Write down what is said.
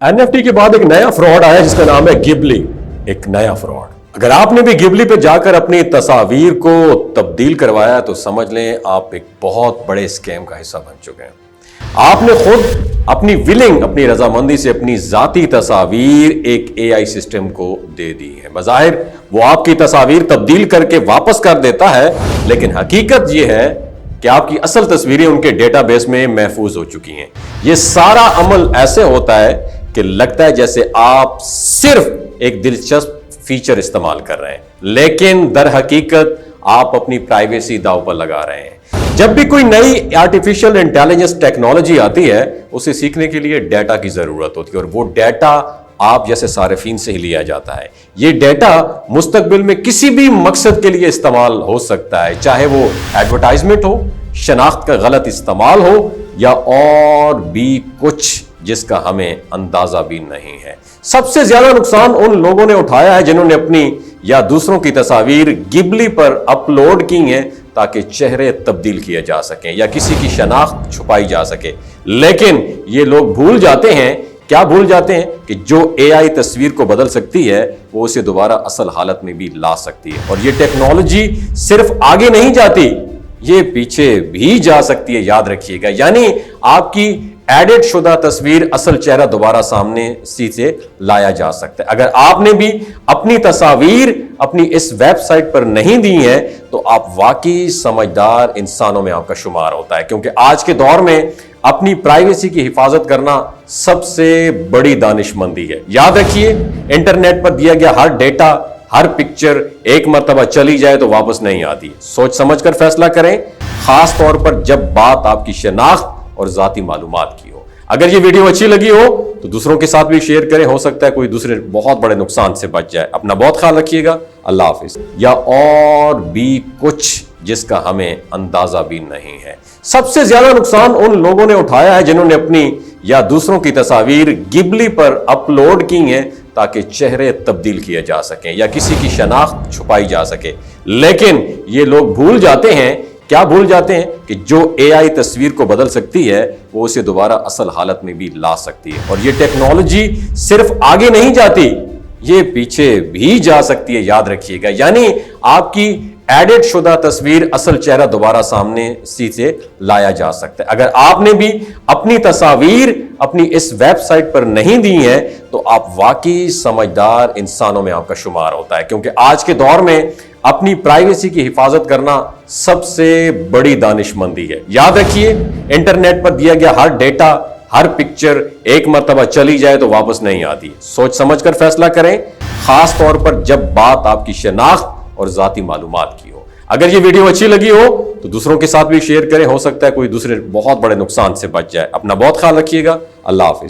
NFT کے بعد ایک نیا فراڈ آیا جس کا نام ہے گبلی. ایک نیا فراڈ. اگر آپ نے بھی گبلی پہ جا کر اپنی تصاویر کو تبدیل کروایا تو سمجھ لیں آپ ایک بہت بڑے اسکیم کا حصہ بن چکے ہیں. آپ نے خود اپنی ولنگ، اپنی رضامندی سے اپنی ذاتی تصاویر ایک AI سسٹم کو دے دی ہے. بظاہر وہ آپ کی تصاویر تبدیل کر کے واپس کر دیتا ہے، لیکن حقیقت یہ ہے کہ آپ کی اصل تصویریں ان کے ڈیٹا بیس میں محفوظ ہو چکی ہیں. یہ سارا عمل ایسے ہوتا ہے کہ لگتا ہے جیسے آپ صرف ایک دلچسپ فیچر استعمال کر رہے ہیں، لیکن در حقیقت آپ اپنی پرائیویسی داؤ پر لگا رہے ہیں. جب بھی کوئی نئی آرٹیفیشل انٹیلیجنس ٹیکنالوجی آتی ہے، اسے سیکھنے کے لیے ڈیٹا کی ضرورت ہوتی ہے، اور وہ ڈیٹا آپ جیسے صارفین سے ہی لیا جاتا ہے. یہ ڈیٹا مستقبل میں کسی بھی مقصد کے لیے استعمال ہو سکتا ہے، چاہے وہ ایڈورٹائزمنٹ ہو، شناخت کا غلط استعمال ہو، یا اور بھی کچھ جس کا ہمیں اندازہ بھی نہیں ہے. سب سے زیادہ نقصان ان لوگوں نے اٹھایا ہے جنہوں نے اپنی یا دوسروں کی تصاویر گبلی پر اپلوڈ کی ہیں تاکہ چہرے تبدیل کیے جا سکیں یا کسی کی شناخت چھپائی جا سکے. لیکن یہ لوگ بھول جاتے ہیں کہ جو AI تصویر کو بدل سکتی ہے وہ اسے دوبارہ اصل حالت میں بھی لا سکتی ہے. اور یہ ٹیکنالوجی صرف آگے نہیں جاتی، یہ پیچھے بھی جا سکتی ہے. یاد رکھیے گا، یعنی آپ کی ایڈٹ شدہ تصویر اصل چہرہ دوبارہ سامنے سے لایا جا سکتا ہے. اگر آپ نے بھی اپنی تصاویر اپنی اس ویب سائٹ پر نہیں دی ہیں تو آپ واقعی سمجھدار انسانوں میں آپ کا شمار ہوتا ہے، کیونکہ آج کے دور میں اپنی پرائیویسی کی حفاظت کرنا سب سے بڑی دانش مندی ہے. یاد رکھیے، انٹرنیٹ پر دیا گیا ہر ڈیٹا، ہر پکچر ایک مرتبہ چلی جائے تو واپس نہیں آتی. سوچ سمجھ کر فیصلہ کریں، خاص طور پر جب بات آپ کی شناخت اور ذاتی معلومات کی ہو. اگر یہ ویڈیو اچھی لگی ہو تو دوسروں کے ساتھ بھی شیئر کریں، ہو سکتا ہے کوئی دوسرے بہت بڑے نقصان سے بچ جائے. اپنا بہت خیال رکھیے گا. اللہ حافظ. یا اور بھی کچھ جس کا ہمیں اندازہ بھی نہیں ہے. سب سے زیادہ نقصان ان لوگوں نے اٹھایا ہے جنہوں نے اپنی یا دوسروں کی تصاویر گبلی پر اپلوڈ کی ہیں تاکہ چہرے تبدیل کیے جا سکیں یا کسی کی شناخت چھپائی جا سکے. لیکن یہ لوگ بھول جاتے ہیں کہ جو AI تصویر کو بدل سکتی ہے وہ اسے دوبارہ اصل حالت میں بھی لا سکتی ہے. اور یہ ٹیکنالوجی صرف آگے نہیں جاتی، یہ پیچھے بھی جا سکتی ہے. یاد رکھیے گا، یعنی آپ کی ایڈٹ شدہ تصویر اصل چہرہ دوبارہ سامنے سے لایا جا سکتا ہے. اگر آپ نے بھی اپنی تصاویر اپنی اس ویب سائٹ پر نہیں دی ہیں تو آپ واقعی سمجھدار انسانوں میں آپ کا شمار ہوتا ہے، کیونکہ آج کے دور میں اپنی پرائیویسی کی حفاظت کرنا سب سے بڑی دانش مندی ہے. یاد رکھیے، انٹرنیٹ پر دیا گیا ہر ڈیٹا، ہر پکچر ایک مرتبہ چلی جائے تو واپس نہیں آتی. سوچ سمجھ کر فیصلہ کریں، خاص طور پر جب بات آپ کی شناخت اور ذاتی معلومات کی ہو. اگر یہ ویڈیو اچھی لگی ہو تو دوسروں کے ساتھ بھی شیئر کریں، ہو سکتا ہے کوئی دوسرے بہت بڑے نقصان سے بچ جائے. اپنا بہت خیال رکھیے گا. اللہ حافظ.